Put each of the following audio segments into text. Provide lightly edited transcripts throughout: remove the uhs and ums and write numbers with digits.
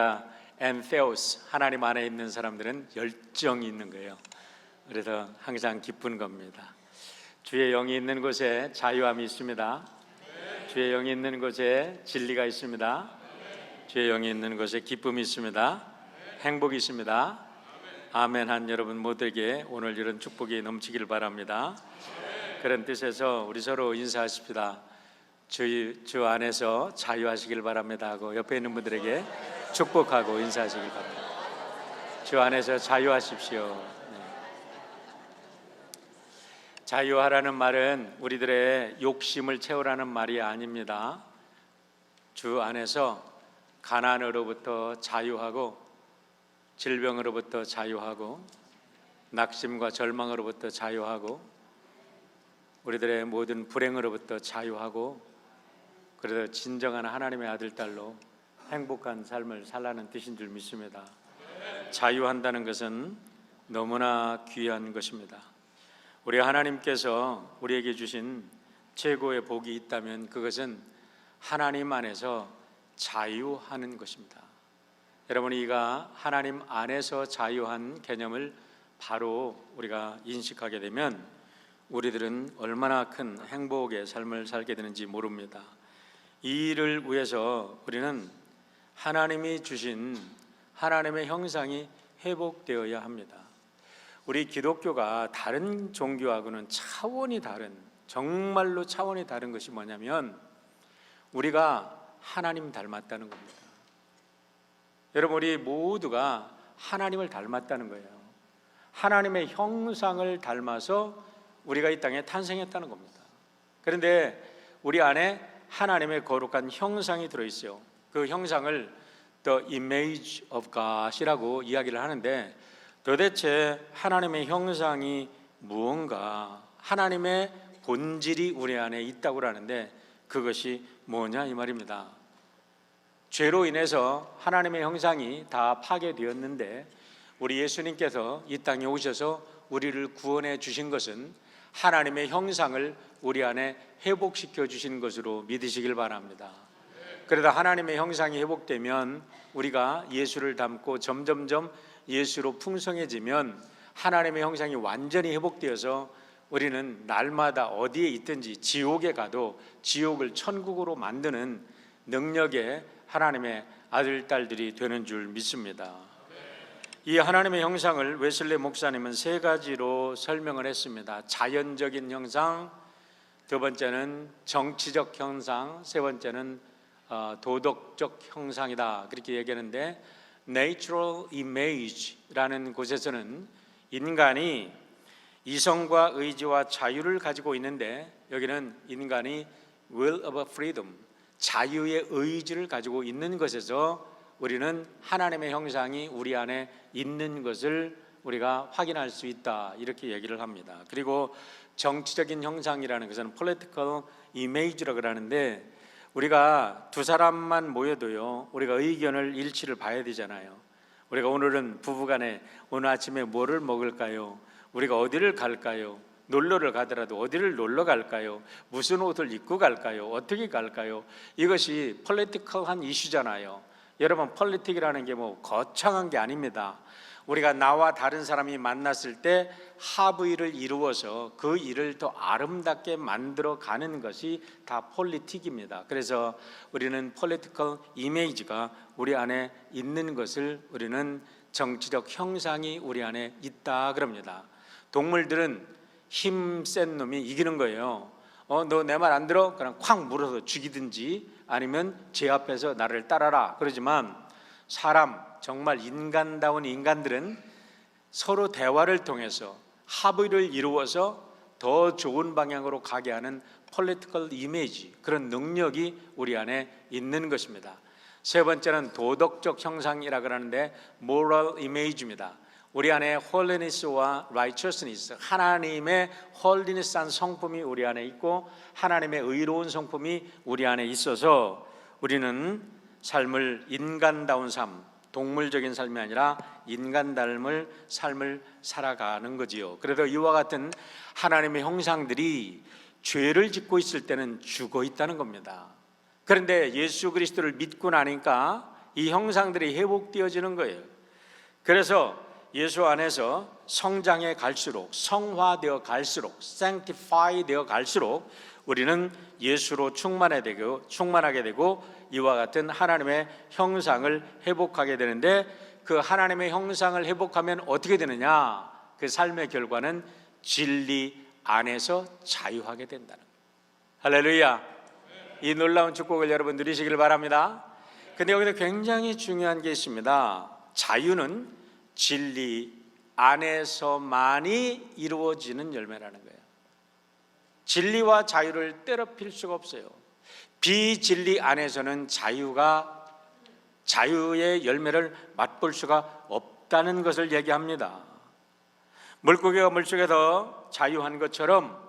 우리가 엔테오스, 하나님 안에 있는 사람들은 열정이 있는 거예요. 그래서 항상 기쁜 겁니다. 주의 영이 있는 곳에 자유함이 있습니다. 주의 영이 있는 곳에 진리가 있습니다. 주의 영이 있는 곳에 기쁨이 있습니다. 행복이 있습니다. 아멘 한 여러분 모두에게 오늘 이런 축복이 넘치길 바랍니다. 그런 뜻에서 우리 서로 인사하십시다. 주 안에서 자유하시길 바랍니다 하고 옆에 있는 분들에게 축복하고 인사하시길 바랍니다. 주 안에서 자유하십시오. 네. 자유하라는 말은 우리들의 욕심을 채우라는 말이 아닙니다. 주 안에서 가난으로부터 자유하고, 질병으로부터 자유하고, 낙심과 절망으로부터 자유하고, 우리들의 모든 불행으로부터 자유하고, 그래서 진정한 하나님의 아들, 딸로 행복한 삶을 살라는 뜻인 줄 믿습니다. 자유한다는 것은 너무나 귀한 것입니다. 우리 하나님께서 우리에게 주신 최고의 복이 있다면 그것은 하나님 안에서 자유하는 것입니다. 여러분, 이가 하나님 안에서 자유한 개념을 바로 우리가 인식하게 되면 우리들은 얼마나 큰 행복의 삶을 살게 되는지 모릅니다. 이 일을 위해서 우리는 하나님이 주신 하나님의 형상이 회복되어야 합니다. 우리 기독교가 다른 종교하고는 차원이 다른, 정말로 차원이 다른 것이 뭐냐면 우리가 하나님 닮았다는 겁니다. 여러분, 우리 모두가 하나님을 닮았다는 거예요. 하나님의 형상을 닮아서 우리가 이 땅에 탄생했다는 겁니다. 그런데 우리 안에 하나님의 거룩한 형상이 들어있어요. 그 형상을 The Image of God이라고 이야기를 하는데, 도대체 하나님의 형상이 무언가, 하나님의 본질이 우리 안에 있다고 하는데 그것이 뭐냐 이 말입니다. 죄로 인해서 하나님의 형상이 다 파괴되었는데 우리 예수님께서 이 땅에 오셔서 우리를 구원해 주신 것은 하나님의 형상을 우리 안에 회복시켜 주신 것으로 믿으시길 바랍니다. 그러다 하나님의 형상이 회복되면 우리가 예수를 닮고 점점점 예수로 풍성해지면 하나님의 형상이 완전히 회복되어서 우리는 날마다 어디에 있든지 지옥에 가도 지옥을 천국으로 만드는 능력의 하나님의 아들, 딸들이 되는 줄 믿습니다. 이 하나님의 형상을 웨슬리 목사님은 세 가지로 설명을 했습니다. 자연적인 형상, 두 번째는 정치적 형상, 세 번째는 도덕적 형상이다, 그렇게 얘기하는데, Natural Image라는 곳에서는 인간이 이성과 의지와 자유를 가지고 있는데, 여기는 인간이 Will of Freedom, 자유의 의지를 가지고 있는 것에서 우리는 하나님의 형상이 우리 안에 있는 것을 우리가 확인할 수 있다, 이렇게 얘기를 합니다. 그리고 정치적인 형상이라는 것은 Political Image라고 하는데, 우리가 두 사람만 모여도요, 우리가 의견을 일치를 봐야 되잖아요. 우리가 오늘은 부부간에 오늘 아침에 뭐를 먹을까요? 우리가 어디를 갈까요? 놀러를 가더라도 어디를 놀러 갈까요? 무슨 옷을 입고 갈까요? 어떻게 갈까요? 이것이 폴리티컬한 이슈잖아요. 여러분, 폴리틱이라는 게 뭐 거창한 게 아닙니다. 우리가 나와 다른 사람이 만났을 때 합의를 이루어서 그 일을 더 아름답게 만들어 가는 것이 다 폴리틱입니다. 그래서 우리는 폴리티컬 이미지가 우리 안에 있는 것을 우리는 정치적 형상이 우리 안에 있다 그럽니다. 동물들은 힘센 놈이 이기는 거예요. 너 내 말 안 들어? 그냥 콱 물어서 죽이든지 아니면 제 앞에서 나를 따라라 그러지만, 사람, 정말 인간다운 인간들은 서로 대화를 통해서 합의를 이루어서 더 좋은 방향으로 가게 하는 폴리티컬 이미지, 그런 능력이 우리 안에 있는 것입니다. 세 번째는 도덕적 형상이라고 하는데 moral image입니다. 우리 안에 holiness와 righteousness, 하나님의 홀리니스한 성품이 우리 안에 있고 하나님의 의로운 성품이 우리 안에 있어서 우리는 삶을 인간다운 삶, 동물적인 삶이 아니라 인간닮을 삶을 살아가는 거지요. 그래도 이와 같은 하나님의 형상들이 죄를 짓고 있을 때는 죽어 있다는 겁니다. 그런데 예수 그리스도를 믿고 나니까 이 형상들이 회복되어지는 거예요. 그래서 예수 안에서 성장해 갈수록, 성화되어 갈수록, sanctify 되어 갈수록 우리는 예수로 충만하게 되고 이와 같은 하나님의 형상을 회복하게 되는데, 그 하나님의 형상을 회복하면 어떻게 되느냐? 그 삶의 결과는 진리 안에서 자유하게 된다는 거예요. 할렐루야. 이 놀라운 축복을 여러분 누리시길 바랍니다. 근데 여기서 굉장히 중요한 게 있습니다. 자유는 진리 안에서만이 이루어지는 열매라는 거예요. 진리와 자유를 때려 필 수가 없어요. 비진리 안에서는 자유의 열매를 맛볼 수가 없다는 것을 얘기합니다. 물고기가 물속에서 자유한 것처럼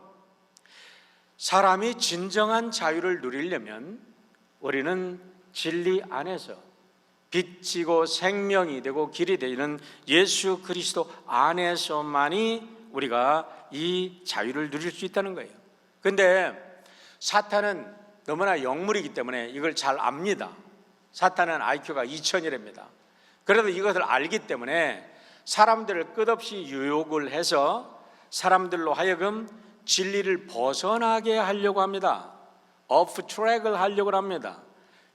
사람이 진정한 자유를 누리려면 우리는 진리 안에서 빛이고 생명이 되고 길이 되는 예수 그리스도 안에서만이 우리가 이 자유를 누릴 수 있다는 거예요. 근데 사탄은 너무나 영물이기 때문에 이걸 잘 압니다. 사탄은 IQ가 2000이랍니다. 그래도 이것을 알기 때문에 사람들을 끝없이 유혹을 해서 사람들로 하여금 진리를 벗어나게 하려고 합니다. 오프 트랙을 하려고 합니다.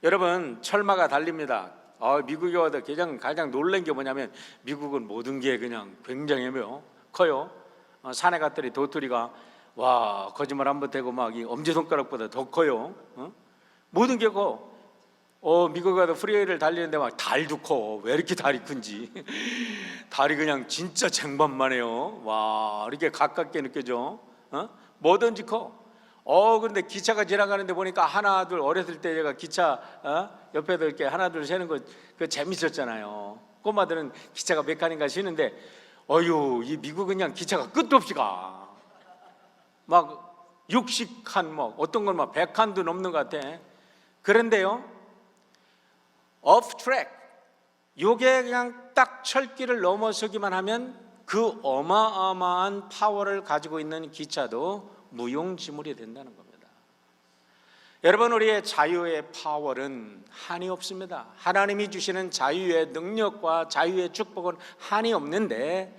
여러분, 철마가 달립니다. 미국에 와도 가장 놀란 게 뭐냐면 미국은 모든 게 그냥 굉장히 커요. 산에 갔더니 도토리가 와, 거짓말 한 번 되고 막 이 엄지손가락보다 더 커요. 모든 게 커. 미국에 가도 프리웨이를 달리는데 막 달도 커. 왜 이렇게 달이 큰지. 달이 그냥 진짜 쟁반만 해요. 와, 이렇게 가깝게 느껴져. 뭐든지 커. 근데 기차가 지나가는데 보니까 하나 둘, 어렸을 때 제가 기차 옆에도 이렇게 하나 둘 세는 거 그 재밌었잖아요. 꼬마들은 기차가 몇 칸인가 쉬는데 이 미국은 그냥 기차가 끝도 없이 가. 막 60칸, 뭐 어떤 건 막 100칸도 넘는 것 같아. 그런데요, 오프 트랙, 요게 그냥 딱 철길을 넘어서기만 하면 그 어마어마한 파워를 가지고 있는 기차도 무용지물이 된다는 겁니다. 여러분, 우리의 자유의 파워는 한이 없습니다. 하나님이 주시는 자유의 능력과 자유의 축복은 한이 없는데,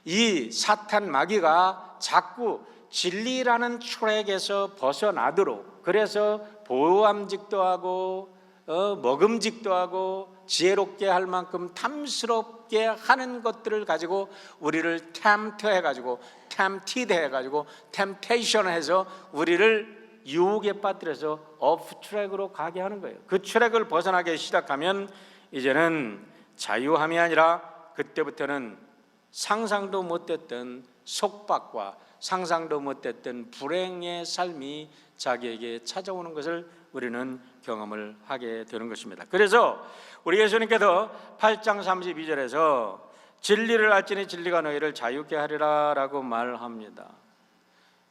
이 사탄 마귀가 자꾸 진리라는 트랙에서 벗어나도록, 그래서 보암직도 하고 먹음직도 하고 지혜롭게 할 만큼 탐스럽게 하는 것들을 가지고 우리를 템트해가지고 템티드해가지고 템테이션해서 우리를 유혹에 빠뜨려서 오프 트랙으로 가게 하는 거예요. 그 트랙을 벗어나기 시작하면 이제는 자유함이 아니라 그때부터는 상상도 못했던 속박과 상상도 못했던 불행의 삶이 자기에게 찾아오는 것을 우리는 경험을 하게 되는 것입니다. 그래서 우리 예수님께서 8장 32절에서 진리를 알지니 진리가 너희를 자유케 하리라 라고 말합니다.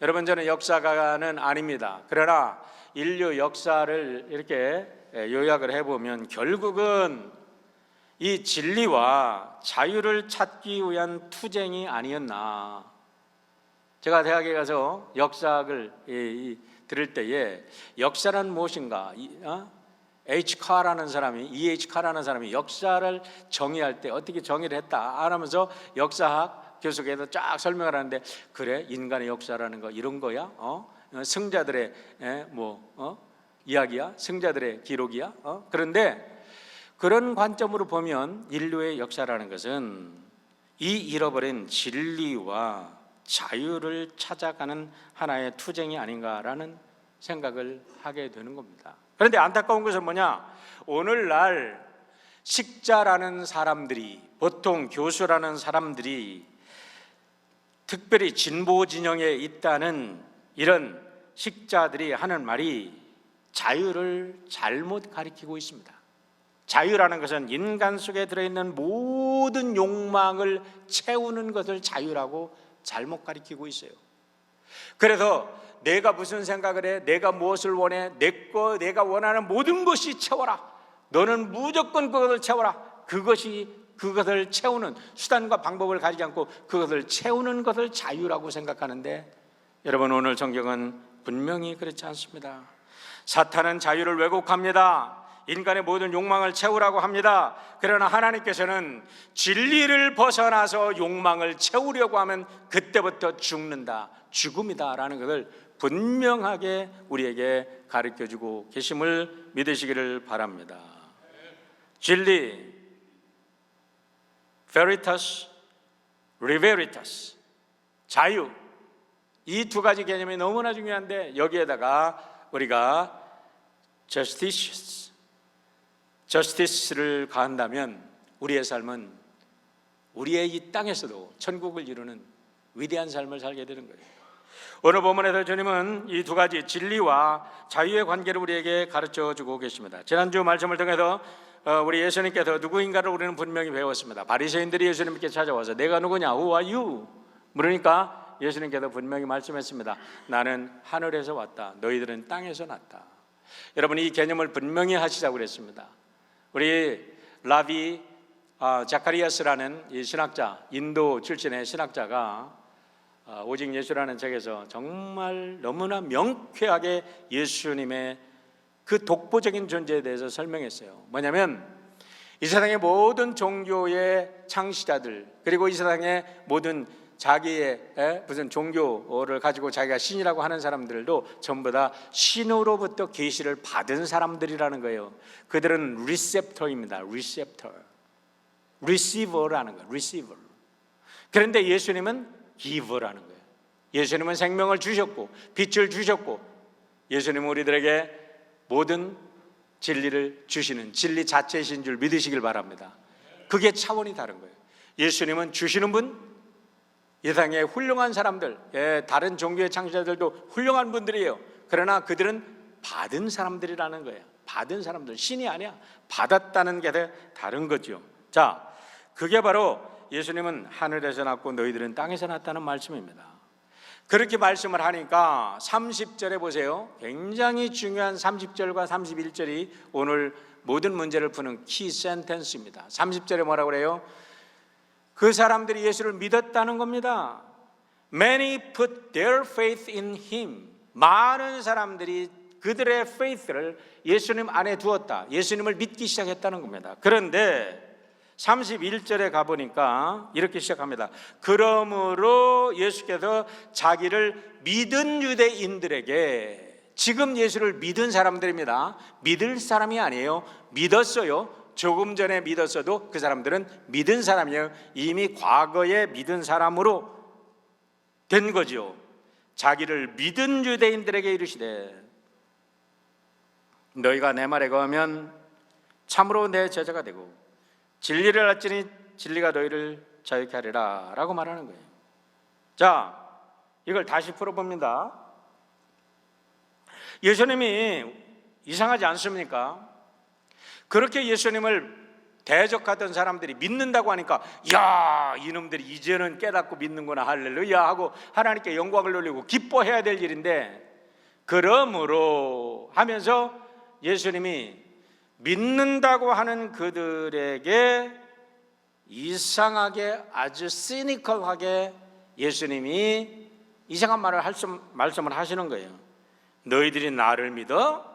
여러분, 저는 역사가는 아닙니다. 그러나 인류 역사를 이렇게 요약을 해보면 결국은 이 진리와 자유를 찾기 위한 투쟁이 아니었나. 제가 대학에 가서 역사학을 들을 때에 역사란 무엇인가, E.H. 카라는 사람이 역사를 정의할 때 어떻게 정의를 했다 하면서 역사학 교수에서 쫙 설명을 하는데, 그래, 인간의 역사라는 거 이런 거야? 승자들의 이야기야? 승자들의 기록이야? 그런데 그런 관점으로 보면 인류의 역사라는 것은 이 잃어버린 진리와 자유를 찾아가는 하나의 투쟁이 아닌가라는 생각을 하게 되는 겁니다. 그런데 안타까운 것은 뭐냐? 오늘날 식자라는 사람들이, 보통 교수라는 사람들이, 특별히 진보 진영에 있다는 이런 식자들이 하는 말이 자유를 잘못 가리키고 있습니다. 자유라는 것은 인간 속에 들어있는 모든 욕망을 채우는 것을 자유라고 잘못 가리키고 있어요. 그래서 내가 무슨 생각을 해, 내가 무엇을 원해, 내가 원하는 모든 것이 채워라. 너는 무조건 그것을 채워라. 그것을 채우는 수단과 방법을 가지지 않고 그것을 채우는 것을 자유라고 생각하는데, 여러분, 오늘 성경은 분명히 그렇지 않습니다. 사탄은 자유를 왜곡합니다. 인간의 모든 욕망을 채우라고 합니다. 그러나 하나님께서는 진리를 벗어나서 욕망을 채우려고 하면 그때부터 죽는다, 죽음이다라는 것을 분명하게 우리에게 가르쳐주고 계심을 믿으시기를 바랍니다. 진리, veritas, reveritas, 자유, 이 두 가지 개념이 너무나 중요한데 여기에다가 우리가 justice를 가한다면 우리의 삶은 우리의 이 땅에서도 천국을 이루는 위대한 삶을 살게 되는 거예요. 오늘 본문에서 주님은 이 두 가지 진리와 자유의 관계를 우리에게 가르쳐주고 계십니다. 지난주 말씀을 통해서 우리 예수님께서 누구인가를 우리는 분명히 배웠습니다. 바리새인들이 예수님께 찾아와서 내가 누구냐, Who are you? 물으니까 예수님께서 분명히 말씀했습니다. 나는 하늘에서 왔다, 너희들은 땅에서 났다. 여러분, 이 개념을 분명히 하시자고 그랬습니다. 우리 라비 자카리아스라는 이 신학자, 인도 출신의 신학자가 오직 예수라는 책에서 정말 너무나 명쾌하게 예수님의 그 독보적인 존재에 대해서 설명했어요. 뭐냐면 이 세상의 모든 종교의 창시자들, 그리고 이 세상의 모든 자기의 무슨 종교를 가지고 자기가 신이라고 하는 사람들도 전부 다 신으로부터 계시를 받은 사람들이라는 거예요. 그들은 리셉터입니다. receiver라는 거예요. receiver. 그런데 예수님은 giver라는 거예요. 예수님은 생명을 주셨고 빛을 주셨고 예수님은 우리들에게 모든 진리를 주시는 진리 자체이신 줄 믿으시길 바랍니다. 그게 차원이 다른 거예요. 예수님은 주시는 분, 이 세상에 훌륭한 사람들, 다른 종교의 창시자들도 훌륭한 분들이에요. 그러나 그들은 받은 사람들이라는 거예요. 받은 사람들, 신이 아니야. 받았다는 게 다른 거죠. 자, 그게 바로 예수님은 하늘에서 났고 너희들은 땅에서 났다는 말씀입니다. 그렇게 말씀을 하니까 30절에 보세요. 굉장히 중요한 30절과 31절이 오늘 모든 문제를 푸는 키 센텐스입니다. 30절에 뭐라고 그래요? 그 사람들이 예수를 믿었다는 겁니다. Many put their faith in him. 많은 사람들이 그들의 faith를 예수님 안에 두었다. 예수님을 믿기 시작했다는 겁니다. 그런데 31절에 가보니까 이렇게 시작합니다. 그러므로 예수께서 자기를 믿은 유대인들에게, 지금 예수를 믿은 사람들입니다. 믿을 사람이 아니에요. 믿었어요. 조금 전에 믿었어도 그 사람들은 믿은 사람이에요. 이미 과거에 믿은 사람으로 된 거죠. 자기를 믿은 유대인들에게 이르시되 너희가 내 말에 거하면 참으로 내 제자가 되고 진리를 알지니 진리가 너희를 자유케 하리라 라고 말하는 거예요. 자, 이걸 다시 풀어봅니다. 예수님이 이상하지 않습니까? 그렇게 예수님을 대적하던 사람들이 믿는다고 하니까 야, 이놈들이 이제는 깨닫고 믿는구나, 할렐루야 하고 하나님께 영광을 돌리고 기뻐해야 될 일인데, 그러므로 하면서 예수님이 믿는다고 하는 그들에게 이상하게, 아주 시니컬하게 예수님이 이상한 말씀을 하시는 거예요. 너희들이 나를 믿어?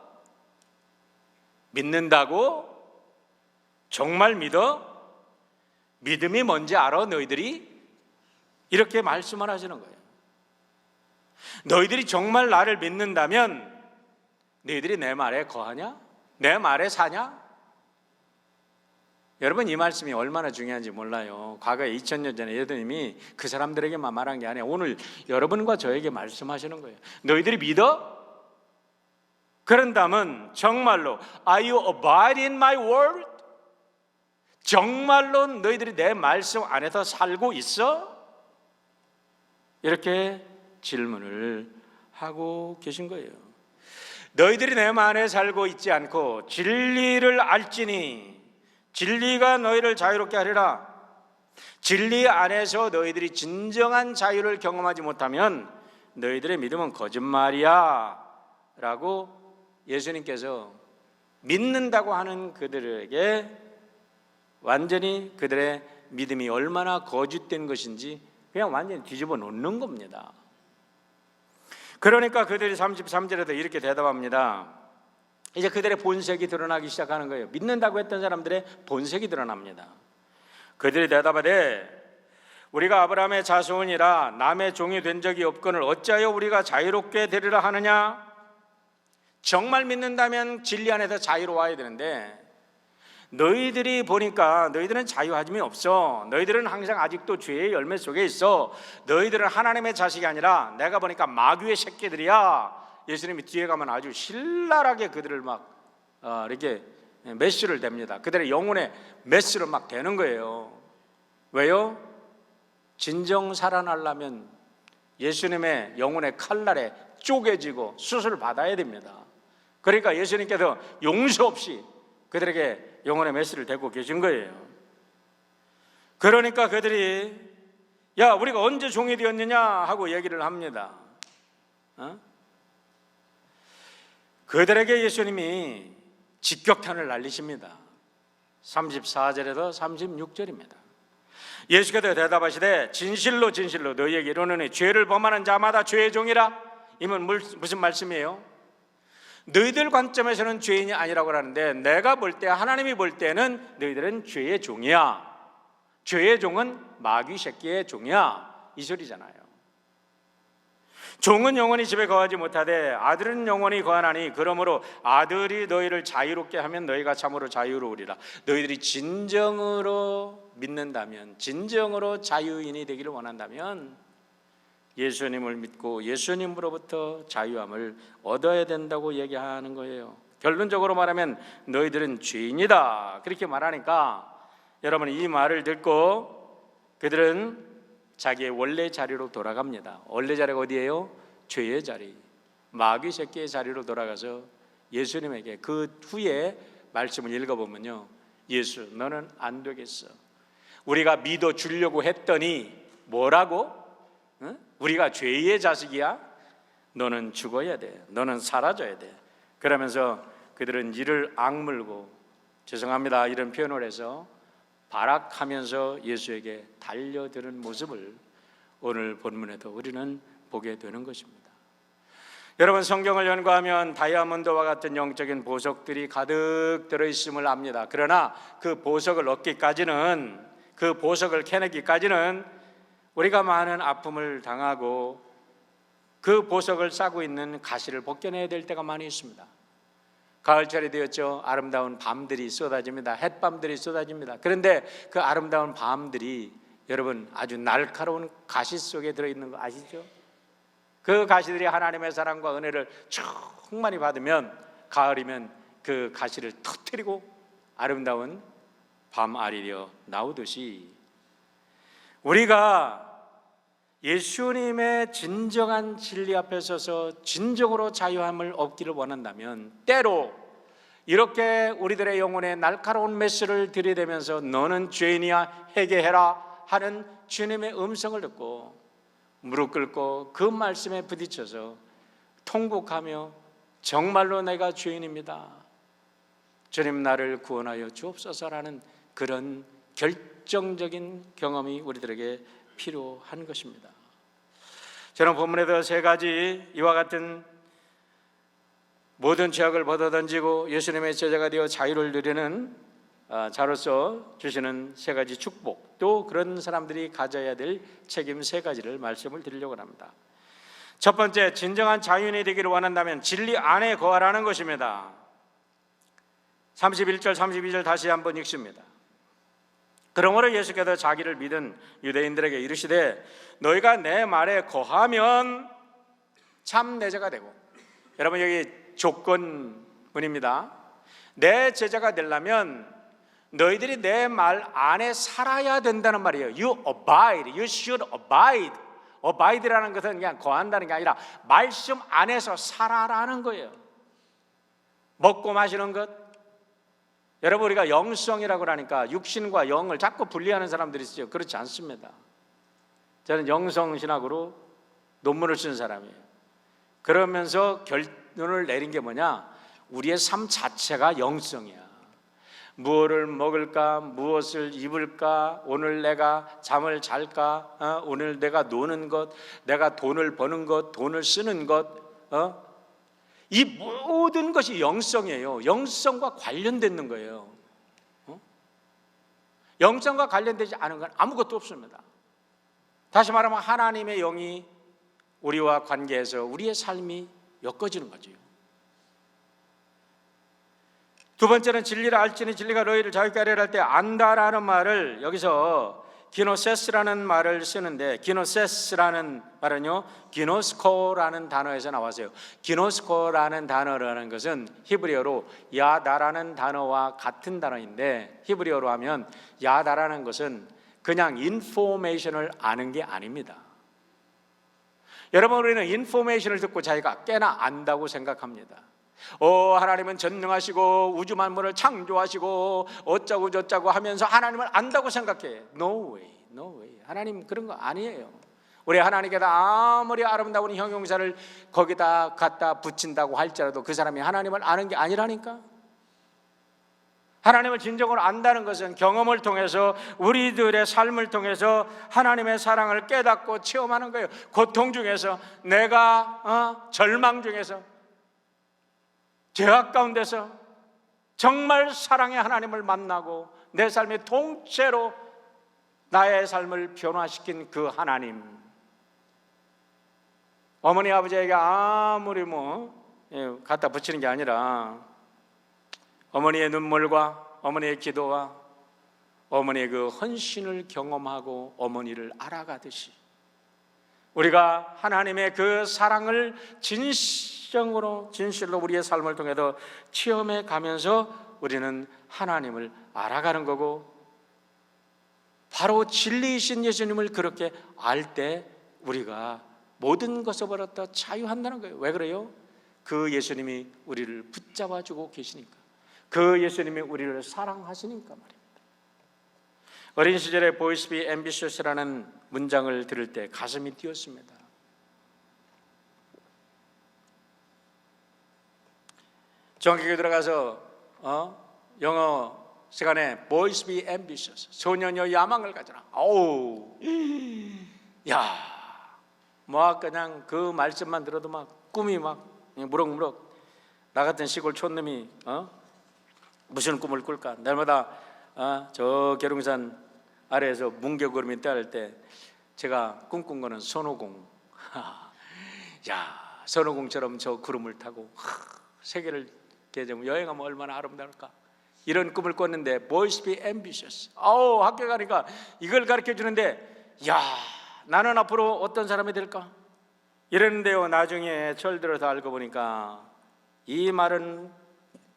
믿는다고? 정말 믿어? 믿음이 뭔지 알아? 너희들이? 이렇게 말씀을 하시는 거예요. 너희들이 정말 나를 믿는다면 너희들이 내 말에 거하냐? 내 말에 사냐? 여러분, 이 말씀이 얼마나 중요한지 몰라요. 과거에 2000년 전에 예수님이 그 사람들에게만 말한 게 아니라 오늘 여러분과 저에게 말씀하시는 거예요. 너희들이 믿어? 그런다면 정말로 Are you abide in my word? 정말로 너희들이 내 말씀 안에서 살고 있어? 이렇게 질문을 하고 계신 거예요. 너희들이 내 안에 살고 있지 않고 진리를 알지니 진리가 너희를 자유롭게 하리라. 진리 안에서 너희들이 진정한 자유를 경험하지 못하면 너희들의 믿음은 거짓말이야 라고 예수님께서 믿는다고 하는 그들에게 완전히 그들의 믿음이 얼마나 거짓된 것인지 그냥 완전히 뒤집어 놓는 겁니다. 그러니까 그들이 33절에도 이렇게 대답합니다. 이제 그들의 본색이 드러나기 시작하는 거예요. 믿는다고 했던 사람들의 본색이 드러납니다. 그들이 대답하되 우리가 아브라함의 자손이라 남의 종이 된 적이 없거늘 어찌하여 우리가 자유롭게 되리라 하느냐? 정말 믿는다면 진리 안에서 자유로워야 되는데 너희들이 보니까 너희들은 자유함이 없어. 너희들은 항상 아직도 죄의 열매 속에 있어. 너희들은 하나님의 자식이 아니라 내가 보니까 마귀의 새끼들이야. 예수님이 뒤에 가면 아주 신랄하게 그들을 막 이렇게 메시를 댑니다. 그들의 영혼에 메시를 막 대는 거예요. 왜요? 진정 살아나려면 예수님의 영혼의 칼날에 쪼개지고 수술을 받아야 됩니다. 그러니까 예수님께서 용서 없이 그들에게 영혼의 메시를 대고 계신 거예요. 그러니까 그들이 야 우리가 언제 종이 되었느냐 하고 얘기를 합니다. 그들에게 예수님이 직격탄을 날리십니다. 34절에서 36절입니다. 예수께서 대답하시되 진실로 진실로 너희에게 이르노니 죄를 범하는 자마다 죄의 종이라. 이건 무슨 말씀이에요? 너희들 관점에서는 죄인이 아니라고 하는데 내가 볼 때 하나님이 볼 때는 너희들은 죄의 종이야. 죄의 종은 마귀 새끼의 종이야 이 소리잖아요. 종은 영원히 집에 거하지 못하되 아들은 영원히 거하나니 그러므로 아들이 너희를 자유롭게 하면 너희가 참으로 자유로우리라. 너희들이 진정으로 믿는다면, 진정으로 자유인이 되기를 원한다면 예수님을 믿고 예수님으로부터 자유함을 얻어야 된다고 얘기하는 거예요. 결론적으로 말하면 너희들은 죄인이다 그렇게 말하니까 여러분 이 말을 듣고 그들은 자기의 원래 자리로 돌아갑니다. 원래 자리가 어디예요? 죄의 자리, 마귀 새끼의 자리로 돌아가서 예수님에게 그 후에 말씀을 읽어보면요, 예수 너는 안 되겠어. 우리가 믿어주려고 했더니 뭐라고? 우리가 죄의 자식이야? 너는 죽어야 돼. 너는 사라져야 돼. 그러면서 그들은 이를 악물고, 죄송합니다 이런 표현을 해서 발악하면서 예수에게 달려드는 모습을 오늘 본문에도 우리는 보게 되는 것입니다. 여러분 성경을 연구하면 다이아몬드와 같은 영적인 보석들이 가득 들어있음을 압니다. 그러나 그 보석을 얻기까지는, 그 보석을 캐내기까지는 우리가 많은 아픔을 당하고 그 보석을 싸고 있는 가시를 벗겨내야 될 때가 많이 있습니다. 가을철이 되었죠. 아름다운 밤들이 쏟아집니다. 햇밤들이 쏟아집니다. 그런데 그 아름다운 밤들이 여러분 아주 날카로운 가시 속에 들어있는 거 아시죠? 그 가시들이 하나님의 사랑과 은혜를 충만히 받으면 가을이면 그 가시를 터뜨리고 아름다운 밤알이 되어 나오듯이 우리가 예수님의 진정한 진리 앞에 서서 진정으로 자유함을 얻기를 원한다면 때로 이렇게 우리들의 영혼에 날카로운 메시지를 들이대면서 너는 죄인이야 회개해라 하는 주님의 음성을 듣고 무릎 꿇고 그 말씀에 부딪혀서 통곡하며 정말로 내가 죄인입니다, 주님 나를 구원하여 주옵소서라는 그런 결정적인 경험이 우리들에게 필요한 것입니다. 저는 본문에도 세 가지 이와 같은 모든 죄악을 벗어던지고 예수님의 제자가 되어 자유를 누리는 자로서 주시는 세 가지 축복, 또 그런 사람들이 가져야 될 책임 세 가지를 말씀을 드리려고 합니다. 첫 번째, 진정한 자유인이 되기를 원한다면 진리 안에 거하라는 것입니다. 31절 32절 다시 한번 읽습니다. 그러므로 예수께서 자기를 믿은 유대인들에게 이르시되 너희가 내 말에 거하면 참 내 제자가 되고, 여러분 여기 조건문입니다. 내 제자가 되려면 너희들이 내 말 안에 살아야 된다는 말이에요. You abide, you should abide. abide라는 것은 그냥 거한다는 게 아니라 말씀 안에서 살아라는 거예요. 먹고 마시는 것, 여러분 우리가 영성이라고 하니까 육신과 영을 자꾸 분리하는 사람들이 있어요. 그렇지 않습니다. 저는 영성신학으로 논문을 쓴 사람이에요. 그러면서 결론을 내린 게 뭐냐, 우리의 삶 자체가 영성이야. 무엇을 먹을까, 무엇을 입을까, 오늘 내가 잠을 잘까, 오늘 내가 노는 것, 내가 돈을 버는 것, 돈을 쓰는 것, 이 모든 것이 영성이에요. 영성과 관련되는 거예요. 영성과 관련되지 않은 건 아무것도 없습니다. 다시 말하면 하나님의 영이 우리와 관계해서 우리의 삶이 엮어지는 거죠. 두 번째는 진리를 알지니 진리가 너희를 자유케 하리라 할 때 안다라는 말을 여기서 기노세스라는 말을 쓰는데, 기노세스라는 말은요 기노스코라는 단어에서 나왔어요. 기노스코라는 단어라는 것은 히브리어로 야다라는 단어와 같은 단어인데, 히브리어로 하면 야다라는 것은 그냥 인포메이션을 아는 게 아닙니다. 여러분, 우리는 인포메이션을 듣고 자기가 꽤나 안다고 생각합니다. 하나님은 전능하시고 우주 만물을 창조하시고 어쩌고 저쩌고 하면서 하나님을 안다고 생각해. No way, no way. 하나님 그런 거 아니에요. 우리 하나님께다 아무리 아름다운 형용사를 거기다 갖다 붙인다고 할지라도 그 사람이 하나님을 아는 게 아니라니까. 하나님을 진정으로 안다는 것은 경험을 통해서, 우리들의 삶을 통해서 하나님의 사랑을 깨닫고 체험하는 거예요. 고통 중에서, 내가 절망 중에서, 죄악 가운데서 정말 사랑의 하나님을 만나고 내 삶의 통째로 나의 삶을 변화시킨 그 하나님. 어머니 아버지에게 아무리 갖다 붙이는 게 아니라 어머니의 눈물과 어머니의 기도와 어머니의 그 헌신을 경험하고 어머니를 알아가듯이 우리가 하나님의 그 사랑을 진실로 우리의 삶을 통해서 체험해 가면서 우리는 하나님을 알아가는 거고, 바로 진리이신 예수님을 그렇게 알 때 우리가 모든 것으로부터 자유한다는 거예요. 왜 그래요? 그 예수님이 우리를 붙잡아주고 계시니까, 그 예수님이 우리를 사랑하시니까 말입니다. 어린 시절에 Boys Be Ambitious라는 문장을 들을 때 가슴이 뛰었습니다. 중학교에 들어가서 영어 시간에 Boys Be Ambitious, 소년여 야망을 가져라. 그냥 그 말씀만 들어도 막 꿈이 막 무럭무럭. 나 같은 시골 촌놈이 무슨 꿈을 꿀까? 날마다 저 계룡산 아래에서 뭉게구름이 떠날 때 제가 꿈꾼 거는 손오공. 손오공처럼 저 구름을 타고 세계를 여행하면 얼마나 아름다울까? 이런 꿈을 꿨는데 Boys Be Ambitious. 학교 가니까 이걸 가르쳐 주는데, 나는 앞으로 어떤 사람이 될까? 이랬는데요, 나중에 철들어서 알고 보니까 이 말은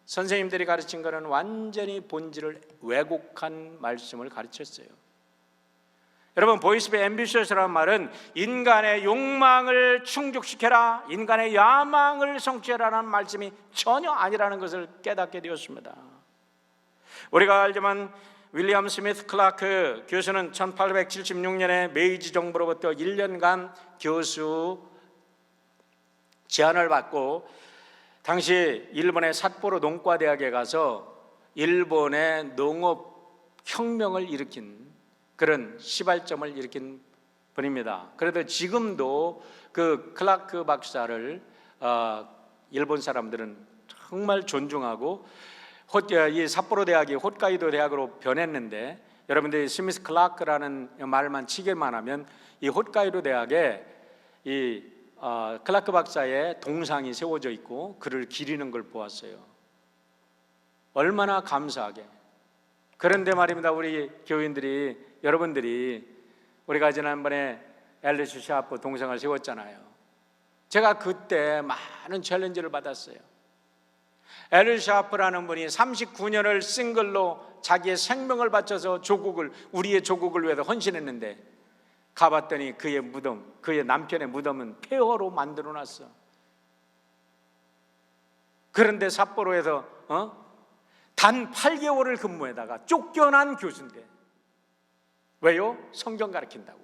선생님들이 가르친 거는 완전히 본질을 왜곡한 말씀을 가르쳤어요. 여러분, Boys Be Ambitious라는 말은 인간의 욕망을 충족시켜라, 인간의 야망을 성취하라는 말씀이 전혀 아니라는 것을 깨닫게 되었습니다. 우리가 알지만 윌리엄 스미스 클라크 교수는 1876년에 메이지 정부로부터 1년간 교수 제안을 받고 당시 일본의 삿포로 농과대학에 가서 일본의 농업혁명을 일으킨 그런 시발점을 일으킨 분입니다. 그래도 지금도 그 클라크 박사를 일본 사람들은 정말 존중하고, 이 삿포로 대학이 홋카이도 대학으로 변했는데, 여러분들이 스미스 클라크라는 말만 치기만 하면 이 홋카이도 대학에 이 클라크 박사의 동상이 세워져 있고 그를 기리는 걸 보았어요. 얼마나 감사하게. 그런데 말입니다, 우리 교인들이, 여러분들이, 우리가 지난번에 앨리스 샤프 동상을 세웠잖아요. 제가 그때 많은 챌린지를 받았어요. 앨리스 샤프라는 분이 39년을 싱글로 자기의 생명을 바쳐서 우리의 조국을 위해서 헌신했는데, 가봤더니 그의 무덤, 그의 남편의 무덤은 폐허로 만들어놨어. 그런데 삿포로에서 단 8개월을 근무에다가 쫓겨난 교수인데, 왜요? 성경 가르친다고.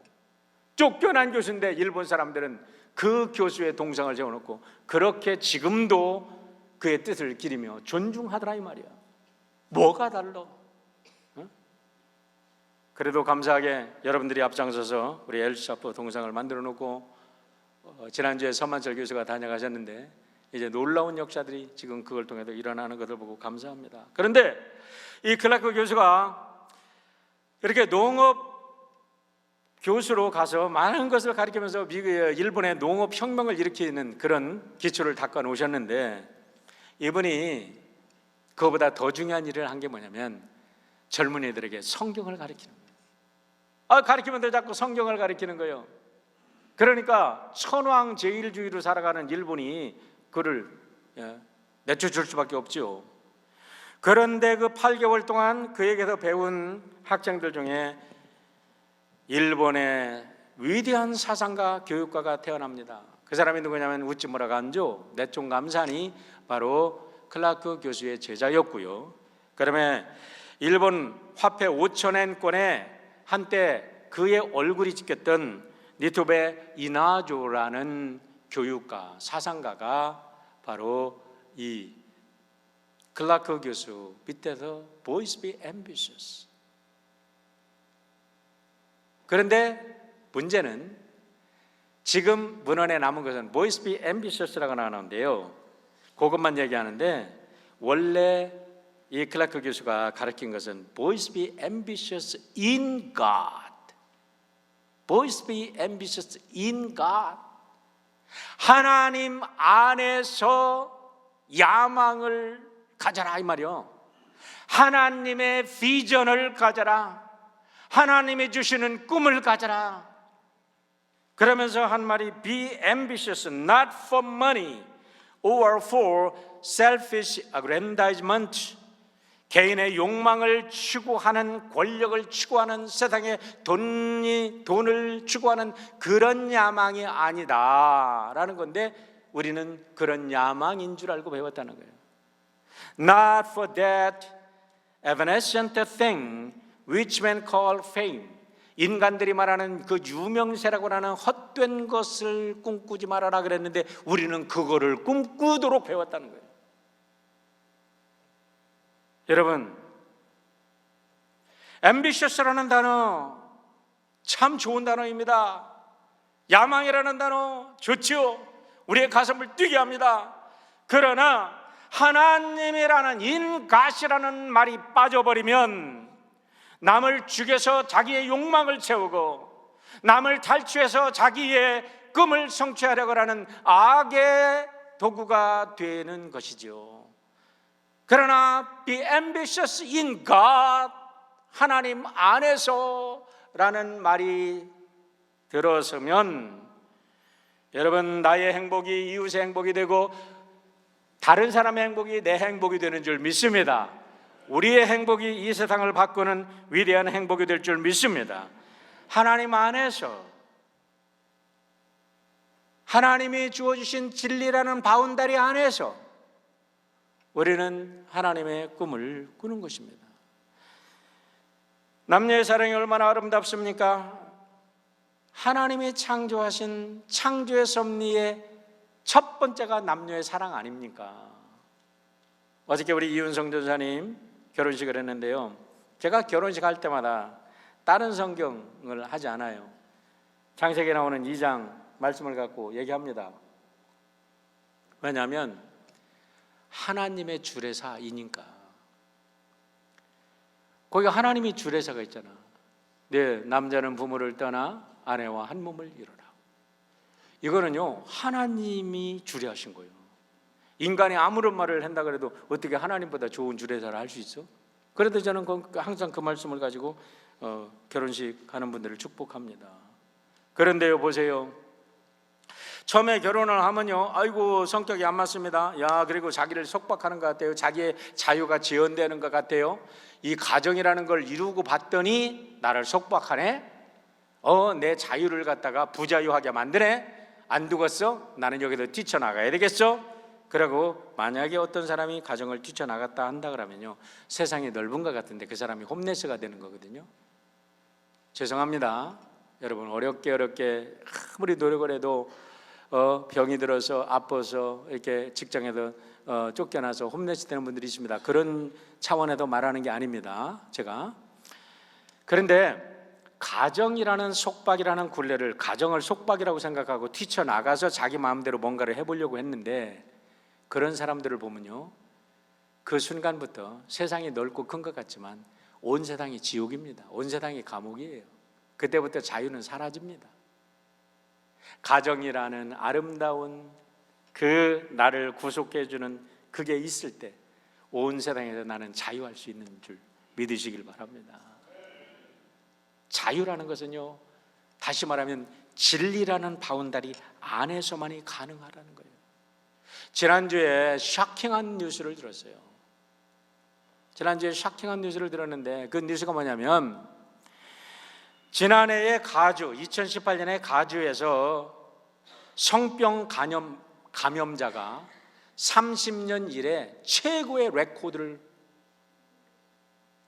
쫓겨난 교수인데 일본 사람들은 그 교수의 동상을 세워놓고 그렇게 지금도 그의 뜻을 기리며 존중하더라 이 말이야. 뭐가 달라? 그래도 감사하게 여러분들이 앞장서서 우리 엘샤프 동상을 만들어 놓고 지난주에 서만철 교수가 다녀가셨는데 이제 놀라운 역사들이 지금 그걸 통해서 일어나는 것을 보고 감사합니다. 그런데 이 클라크 교수가 이렇게 농업 교수로 가서 많은 것을 가르치면서 일본의 농업 혁명을 일으키는 그런 기초를 닦아 놓으셨는데, 이분이 그거보다 더 중요한 일을 한 게 뭐냐면 젊은이들에게 성경을 가르치는 거예요. 가르치면서 자꾸 성경을 가르치는 거예요. 그러니까 천황제일주의로 살아가는 일본이 그를 내쫓을 수밖에 없죠. 그런데 그 8개월 동안 그에게서 배운 학생들 중에 일본의 위대한 사상가, 교육가가 태어납니다. 그 사람이 누구냐면 우찌무라 간조, 내총 감산이 바로 클라크 교수의 제자였고요. 그다음에 일본 화폐 5,000엔권에 한때 그의 얼굴이 찍혔던 니토베 이나조라는 교육가, 사상가가 바로 이 클라크 교수 밑에서 Boys be ambitious. 그런데 문제는 지금 문헌에 남은 것은 Boys be ambitious라고 나오는데요, 그것만 얘기하는데 원래 이 클라크 교수가 가르친 것은 Boys be ambitious in God. Boys be ambitious in God. 하나님 안에서 야망을 가져라 이 말이요. 하나님의 비전을 가져라. 하나님이 주시는 꿈을 가져라. 그러면서 한 말이 Be ambitious not for money or for selfish aggrandizement. 개인의 욕망을 추구하는, 권력을 추구하는, 세상에 돈을 추구하는 그런 야망이 아니다라는 건데, 우리는 그런 야망인 줄 알고 배웠다는 거예요. Not for that evanescent thing which men call fame. 인간들이 말하는 그 유명세라고 하는 헛된 것을 꿈꾸지 말아라 그랬는데 우리는 그거를 꿈꾸도록 배웠다는 거예요. 여러분, ambitious라는 단어 참 좋은 단어입니다. 야망이라는 단어 좋죠. 우리의 가슴을 뛰게 합니다. 그러나 하나님이라는 인갓이라는 말이 빠져버리면 남을 죽여서 자기의 욕망을 채우고 남을 탈취해서 자기의 꿈을 성취하려고 하는 악의 도구가 되는 것이죠. 그러나 be ambitious in God, 하나님 안에서 라는 말이 들어서면 여러분, 나의 행복이 이웃의 행복이 되고 다른 사람의 행복이 내 행복이 되는 줄 믿습니다. 우리의 행복이 이 세상을 바꾸는 위대한 행복이 될 줄 믿습니다. 하나님 안에서, 하나님이 주어주신 진리라는 바운다리 안에서 우리는 하나님의 꿈을 꾸는 것입니다. 남녀의 사랑이 얼마나 아름답습니까? 하나님이 창조하신 창조의 섭리의 첫 번째가 남녀의 사랑 아닙니까? 어저께 우리 이윤성 전사님 결혼식을 했는데요, 제가 결혼식 할 때마다 다른 성경을 하지 않아요. 창세기에 나오는 2장 말씀을 갖고 얘기합니다. 왜냐하면 하나님의 주례사이니까. 거기 하나님이 주례사가 있잖아. 네, 남자는 부모를 떠나 아내와 한 몸을 이루라. 이거는요, 하나님이 주례하신 거예요. 인간이 아무런 말을 한다 그래도 어떻게 하나님보다 좋은 주례사를 할 수 있어? 그래도 저는 항상 그 말씀을 가지고 결혼식 하는 분들을 축복합니다. 그런데요, 보세요. 처음에 결혼을 하면요, 아이고 성격이 안 맞습니다. 야, 그리고 자기를 속박하는 것 같아요. 자기의 자유가 지연되는 것 같아요. 이 가정이라는 걸 이루고 봤더니 나를 속박하네. 내 자유를 갖다가 부자유하게 만드네. 안 두겠어? 나는 여기서 뛰쳐나가야 되겠어? 그리고 만약에 어떤 사람이 가정을 뛰쳐나갔다 한다 그러면요, 세상이 넓은 것 같은데 그 사람이 홈레스가 되는 거거든요. 죄송합니다. 여러분, 어렵게 아무리 노력을 해도 병이 들어서 아파서 이렇게 직장에서 쫓겨나서 홈레스 되는 분들이 있습니다. 그런 차원에서 말하는 게 아닙니다, 제가. 그런데 가정이라는 속박이라는 굴레를 가정을 속박이라고 생각하고 뛰쳐나가서 자기 마음대로 뭔가를 해보려고 했는데 그런 사람들을 보면요, 그 순간부터 세상이 넓고 큰 것 같지만 온 세상이 지옥입니다. 온 세상이 감옥이에요. 그때부터 자유는 사라집니다. 가정이라는 아름다운 그 나를 구속해 주는 그게 있을 때 온 세상에서 나는 자유할 수 있는 줄 믿으시길 바랍니다. 자유라는 것은요, 다시 말하면 진리라는 바운다리 안에서만이 가능하다는 거예요. 지난주에 쇼킹한 뉴스를 들었어요. 지난주에 쇼킹한 뉴스를 들었는데 그 뉴스가 뭐냐면, 지난해에 가주, 2018년에 가주에서 성병 감염자가 30년 이래 최고의 레코드를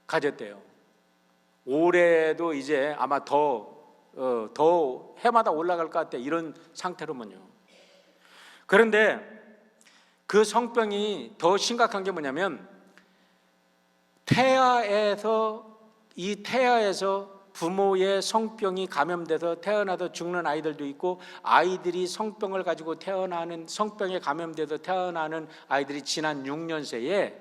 가졌대요. 올해도 이제 아마 더 해마다 올라갈 것 같아, 이런 상태로면요. 그런데 그 성병이 더 심각한 게 뭐냐면, 태아에서 부모의 성병이 감염돼서 태어나서 죽는 아이들도 있고, 아이들이 성병을 가지고 태어나는, 성병에 감염돼서 태어나는 아이들이 지난 6년 새에,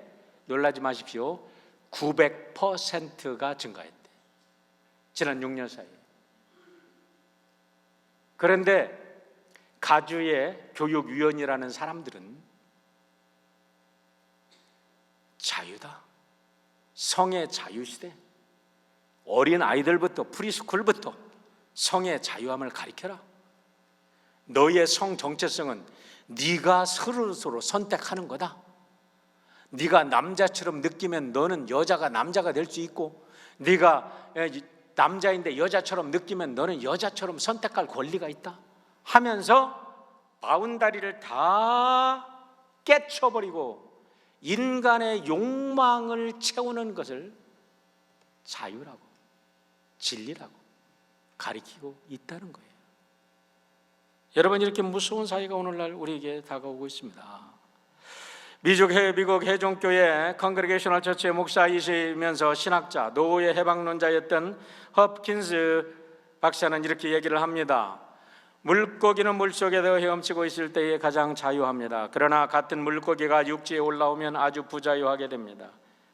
놀라지 마십시오, 900%가 증가했대. 지난 6년 사이에. 그런데 가주의 교육위원이라는 사람들은 자유다, 성의 자유시대, 어린 아이들부터 프리스쿨부터 성의 자유함을 가리켜라. 너의 성 정체성은 네가 스스로 선택하는 거다. 네가 남자처럼 느끼면 너는 여자가 남자가 될 수 있고, 네가 남자인데 여자처럼 느끼면 너는 여자처럼 선택할 권리가 있다 하면서 바운다리를 다 깨쳐버리고 인간의 욕망을 채우는 것을 자유라고, 진리라고 가리키고 있다는 거예요. 여러분, 이렇게 무서운 사회가 오늘날 우리에게 다가오고 있습니다. 미국 해종교회 컨그레게이셔널 처치의 목사이시면서 신학자, 노후의 해방론자였던 홉킨스 박사는 이렇게 얘기를 합니다. 물고기는 물속에서 헤엄치고 있을 때에 가장 자유합니다. 그러나 같은 물고기가 육지에 올라오면 아주 부자유하게 됩니다.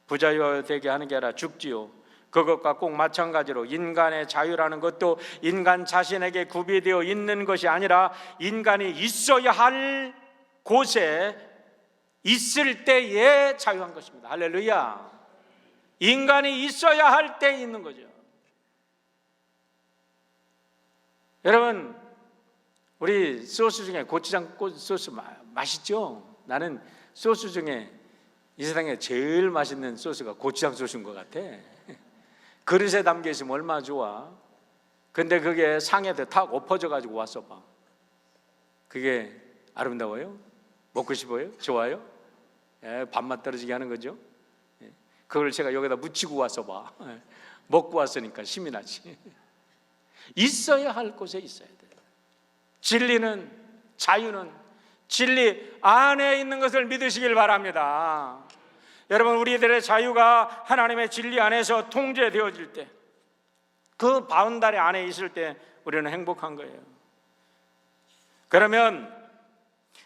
부자유되게 하는 게 아니라 죽지요. 그것과 꼭 마찬가지로 인간의 자유라는 것도 인간 자신에게 구비되어 있는 것이 아니라 인간이 있어야 할 곳에 있을 때에 자유한 것입니다. 할렐루야. 인간이 있어야 할 때 있는 거죠. 여러분, 우리 소스 중에 고추장 소스 맛있죠? 나는 소스 중에 이 세상에 제일 맛있는 소스가 고추장 소스인 것 같아. 그릇에 담겨 있으면 얼마나 좋아. 근데 그게 상에도 탁 엎어져 가지고 왔어 봐. 그게 아름다워요? 먹고 싶어요? 좋아요? 밥맛 떨어지게 하는 거죠. 그걸 제가 여기다 묻히고 왔어 봐. 먹고 왔으니까 힘이 나지. 있어야 할 곳에 있어야 돼. 진리는, 자유는 진리 안에 있는 것을 믿으시길 바랍니다. 여러분, 우리들의 자유가 하나님의 진리 안에서 통제되어질 때, 그 바운다리 안에 있을 때 우리는 행복한 거예요. 그러면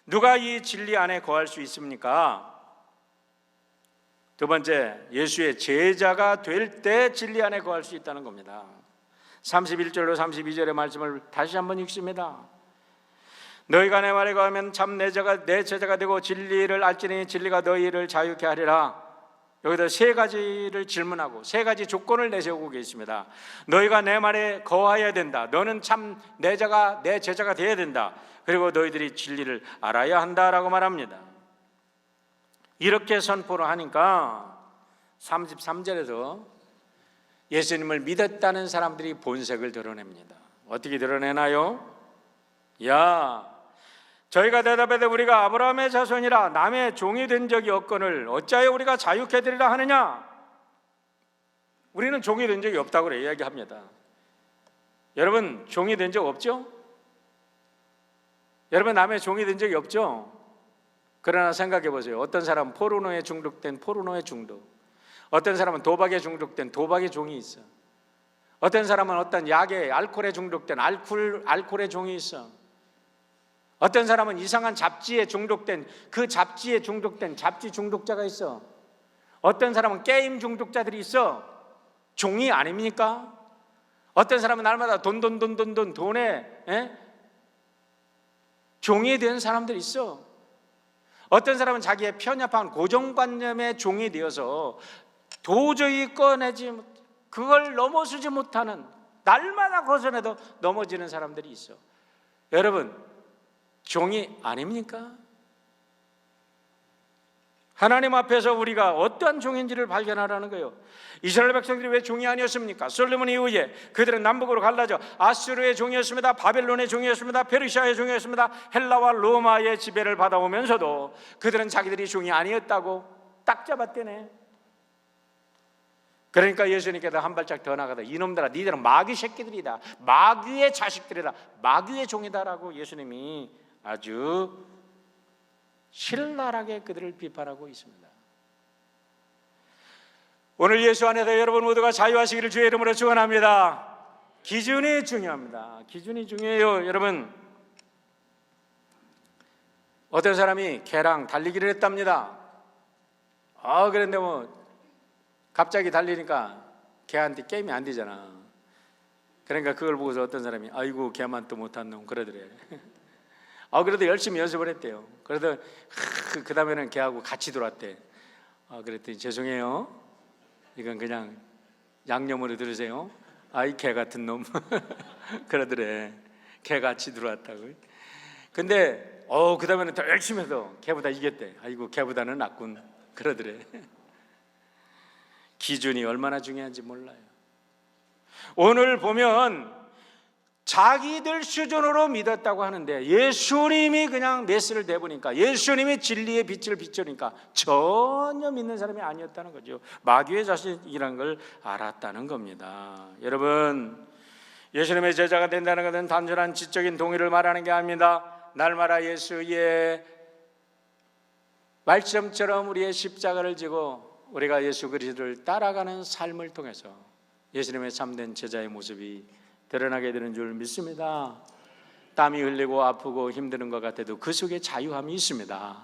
누가 이 진리 안에 거할 수 있습니까? 두 번째, 예수의 제자가 될 때 진리 안에 거할 수 있다는 겁니다. 31절로 32절의 말씀을 다시 한번 읽습니다. 너희가 내 말에 거하면 참 내 제자가 되고 진리를 알지니 진리가 너희를 자유케 하리라. 여기다 세 가지를 질문하고 세 가지 조건을 내세우고 계십니다. 너희가 내 말에 거해야 된다. 너는 참 내 제자가 되어야 된다. 그리고 너희들이 진리를 알아야 한다라고 말합니다. 이렇게 선포를 하니까 33절에서 예수님을 믿었다는 사람들이 본색을 드러냅니다. 어떻게 드러내나요? 저희가 대답하되 우리가 아브라함의 자손이라 남의 종이 된 적이 없거늘 어찌하여 우리가 자유케 되리라 하느냐? 우리는 종이 된 적이 없다고 이야기합니다. 여러분, 종이 된 적 없죠? 여러분, 남의 종이 된 적이 없죠? 그러나 생각해 보세요. 어떤 사람은 포르노에 중독된 포르노의 중독, 어떤 사람은 도박에 중독된 도박의 종이 있어. 어떤 사람은 어떤 약에, 알코올에 중독된 알코올의 종이 있어. 어떤 사람은 이상한 잡지에 중독된, 그 잡지에 중독된 잡지 중독자가 있어. 어떤 사람은 게임 중독자들이 있어. 종이 아닙니까? 어떤 사람은 날마다 돈에 종이 된 사람들이 있어. 어떤 사람은 자기의 편협한 고정관념의 종이 되어서 도저히 그걸 넘어서지 못하는, 날마다 거선해도 넘어지는 사람들이 있어. 여러분, 종이 아닙니까? 하나님 앞에서 우리가 어떠한 종인지를 발견하라는 거예요. 이스라엘 백성들이 왜 종이 아니었습니까? 솔로몬 이후에 그들은 남북으로 갈라져 아수르의 종이었습니다. 바벨론의 종이었습니다. 페르시아의 종이었습니다. 헬라와 로마의 지배를 받아오면서도 그들은 자기들이 종이 아니었다고 딱 잡았대네. 그러니까 예수님께서 한 발짝 더 나가다 이놈들아, 니들은 마귀 새끼들이다, 마귀의 자식들이다, 마귀의 종이다라고 예수님이 아주 신랄하게 그들을 비판하고 있습니다. 오늘 예수 안에서 여러분 모두가 자유하시기를 주의 이름으로 축원합니다. 기준이 중요합니다. 기준이 중요해요. 여러분, 어떤 사람이 개랑 달리기를 했답니다. 그런데 갑자기 달리니까 개한테 게임이 안 되잖아. 그러니까 그걸 보고서 어떤 사람이 아이고 개만 또 못한 놈 그러더래. 그래도 열심히 연습을 했대요. 그래도 그 다음에는 걔하고 같이 돌았대. 그랬더니 죄송해요, 이건 그냥 양념으로 들으세요. 아이 개 같은 놈 그러더래. 개같이 들어왔다고. 근데 그 다음에는 더 열심히 해서 걔보다 이겼대. 아이고 걔보다는 낫군 그러더래. 기준이 얼마나 중요한지 몰라요. 오늘 보면 자기들 수준으로 믿었다고 하는데 예수님이 그냥 메시를 내보니까, 예수님이 진리의 빛을 비추니까 전혀 믿는 사람이 아니었다는 거죠. 마귀의 자식이라는 걸 알았다는 겁니다. 여러분, 예수님의 제자가 된다는 것은 단순한 지적인 동의를 말하는 게 아닙니다. 날마다 예수의 말씀처럼 우리의 십자가를 지고 우리가 예수 그리스도를 따라가는 삶을 통해서 예수님의 참된 제자의 모습이 드러나게 되는 줄 믿습니다. 땀이 흘리고 아프고 힘드는 것 같아도 그 속에 자유함이 있습니다.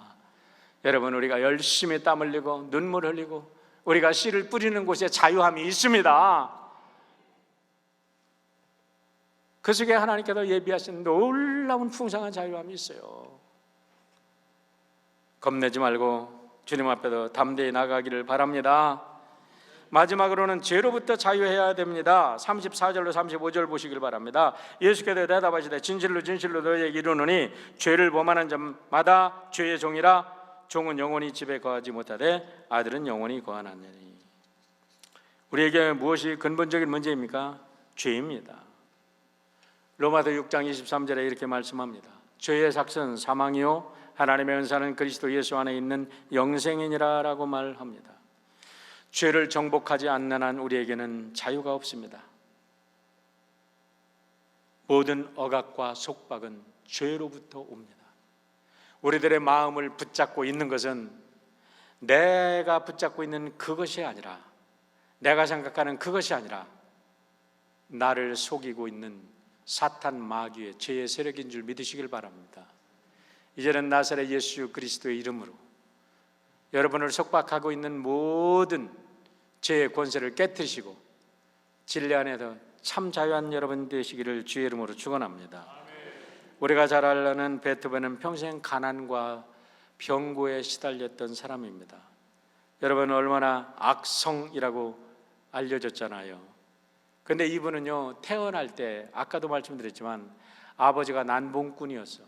여러분, 우리가 열심히 땀 흘리고 눈물 흘리고 우리가 씨를 뿌리는 곳에 자유함이 있습니다. 그 속에 하나님께서 예비하신 놀라운 풍성한 자유함이 있어요. 겁내지 말고 주님 앞에서 담대히 나가기를 바랍니다. 마지막으로는 죄로부터 자유해야 됩니다. 34절로 35절 보시길 바랍니다. 예수께서 대답하시되 진실로 진실로 너희에게 이르노니 죄를 범하는 자마다 죄의 종이라. 종은 영원히 집에 거하지 못하되 아들은 영원히 거하나니. 우리에게 무엇이 근본적인 문제입니까? 죄입니다. 로마서 6장 23절에 이렇게 말씀합니다. 죄의 삭은 사망이요 하나님의 은사는 그리스도 예수 안에 있는 영생이니라 라고 말합니다. 죄를 정복하지 않는 한 우리에게는 자유가 없습니다. 모든 억압과 속박은 죄로부터 옵니다. 우리들의 마음을 붙잡고 있는 것은 내가 붙잡고 있는 그것이 아니라, 내가 생각하는 그것이 아니라 나를 속이고 있는 사탄 마귀의 죄의 세력인 줄 믿으시길 바랍니다. 이제는 나사렛 예수 그리스도의 이름으로 여러분을 속박하고 있는 모든 죄의 권세를 깨트리시고 진리 안에서 참 자유한 여러분 되시기를 주의 이름으로 축원합니다. 우리가 잘 알는 베토벤은 평생 가난과 병고에 시달렸던 사람입니다. 여러분, 얼마나 악성이라고 알려졌잖아요. 근데 이분은요, 태어날 때 아까도 말씀드렸지만 아버지가 난봉꾼이었어.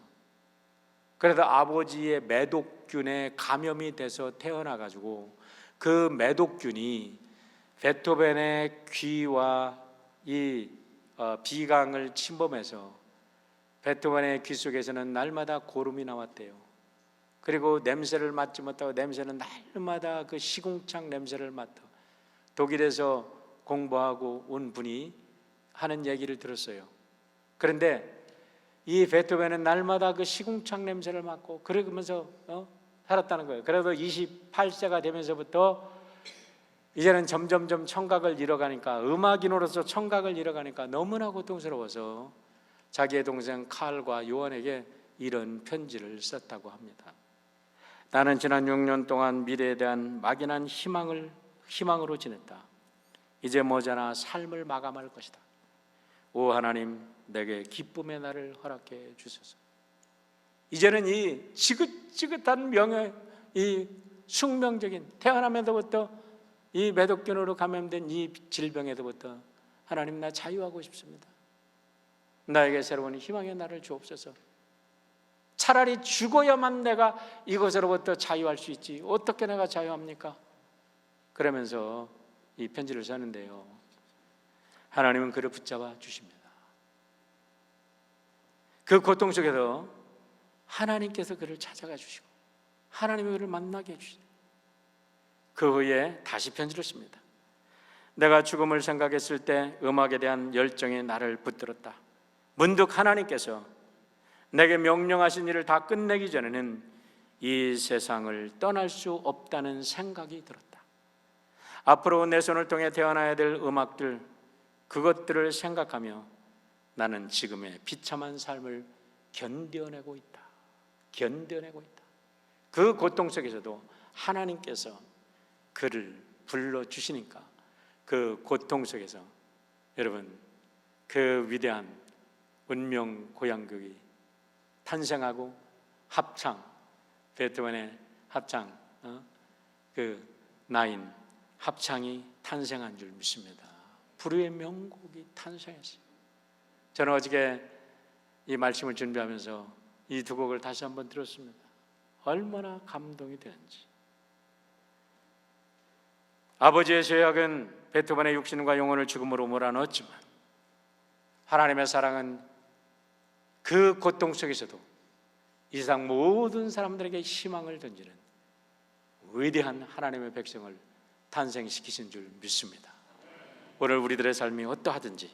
그래서 아버지의 매독균에 감염이 돼서 태어나가지고 그 매독균이 베토벤의 귀와 이 비강을 침범해서 베토벤의 귀 속에서는 날마다 고름이 나왔대요. 그리고 냄새를 맡지 못하고 냄새는 날마다 그 시궁창 냄새를 맡아. 독일에서 공부하고 온 분이 하는 얘기를 들었어요. 그런데 이 베토벤은 날마다 그 시궁창 냄새를 맡고 그러면서 살았다는 거예요. 그래도 28세가 되면서부터 이제는 점점점 청각을 잃어가니까, 음악인으로서 청각을 잃어가니까 너무나 고통스러워서 자기의 동생 칼과 요한에게 이런 편지를 썼다고 합니다. 나는 지난 6년 동안 미래에 대한 막연한 희망으로 지냈다. 이제 머지않아 삶을 마감할 것이다. 오 하나님, 내게 기쁨의 날을 허락해 주소서. 이제는 이 지긋지긋한 명예, 이 숙명적인 태어나면서부터 이 매독균으로 감염된 이 질병에서부터 하나님, 나 자유하고 싶습니다. 나에게 새로운 희망의 날을 주옵소서. 차라리 죽어야만 내가 이것으로부터 자유할 수 있지, 어떻게 내가 자유합니까? 그러면서 이 편지를 썼는데요, 하나님은 그를 붙잡아 주십니다. 그 고통 속에서 하나님께서 그를 찾아가 주시고 하나님이 그를 만나게 해주시고, 그 후에 다시 편지를 씁니다. 내가 죽음을 생각했을 때 음악에 대한 열정이 나를 붙들었다. 문득 하나님께서 내게 명령하신 일을 다 끝내기 전에는 이 세상을 떠날 수 없다는 생각이 들었다. 앞으로 내 손을 통해 태어나야 될 음악들, 그것들을 생각하며 나는 지금의 비참한 삶을 견뎌내고 있다. 그 고통 속에서도 하나님께서 그를 불러주시니까 그 고통 속에서 여러분, 그 위대한 운명 고향곡이 탄생하고 합창, 베토벤의 합창, 그 나인 합창이 탄생한 줄 믿습니다. 불후의 명곡이 탄생했어요. 저는 어저께 이 말씀을 준비하면서 이 두 곡을 다시 한번 들었습니다. 얼마나 감동이 되는지. 아버지의 죄악은 베토벤의 육신과 영혼을 죽음으로 몰아넣었지만 하나님의 사랑은 그 고통 속에서도 이 세상 모든 사람들에게 희망을 던지는 위대한 하나님의 백성을 탄생시키신 줄 믿습니다. 오늘 우리들의 삶이 어떠하든지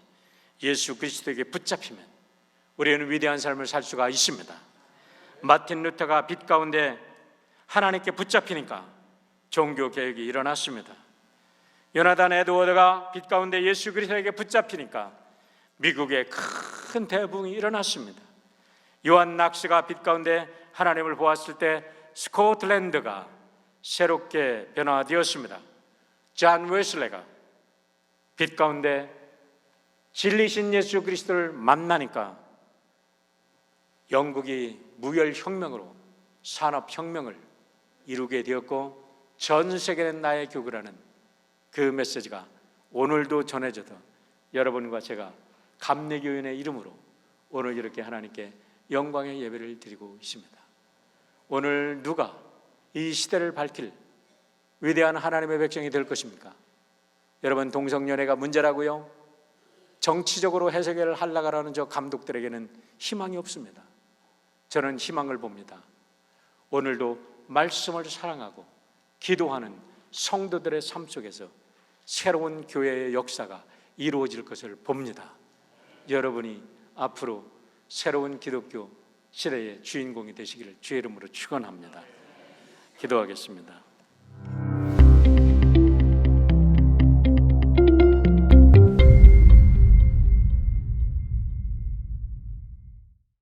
예수 그리스도에게 붙잡히면 우리는 위대한 삶을 살 수가 있습니다. 마틴 루터가 빛 가운데 하나님께 붙잡히니까 종교개혁이 일어났습니다. 요나단 에드워드가 빛 가운데 예수 그리스도에게 붙잡히니까 미국의 큰 대붕이 일어났습니다. 요한 낙스가 빛 가운데 하나님을 보았을 때 스코틀랜드가 새롭게 변화되었습니다. 존 웨슬레가 빛 가운데 진리신 예수 그리스도를 만나니까 영국이 무열혁명으로 산업혁명을 이루게 되었고, 전 세계는 나의 교구라는 그 메시지가 오늘도 전해져서 여러분과 제가 감리교인의 이름으로 오늘 이렇게 하나님께 영광의 예배를 드리고 있습니다. 오늘 누가 이 시대를 밝힐 위대한 하나님의 백성이 될 것입니까? 여러분, 동성연애가 문제라고요? 정치적으로 해석을 하려고 하는 저 감독들에게는 희망이 없습니다. 저는 희망을 봅니다. 오늘도 말씀을 사랑하고 기도하는 성도들의 삶 속에서 새로운 교회의 역사가 이루어질 것을 봅니다. 여러분이 앞으로 새로운 기독교 시대의 주인공이 되시기를 주의 이름으로 축원합니다. 기도하겠습니다.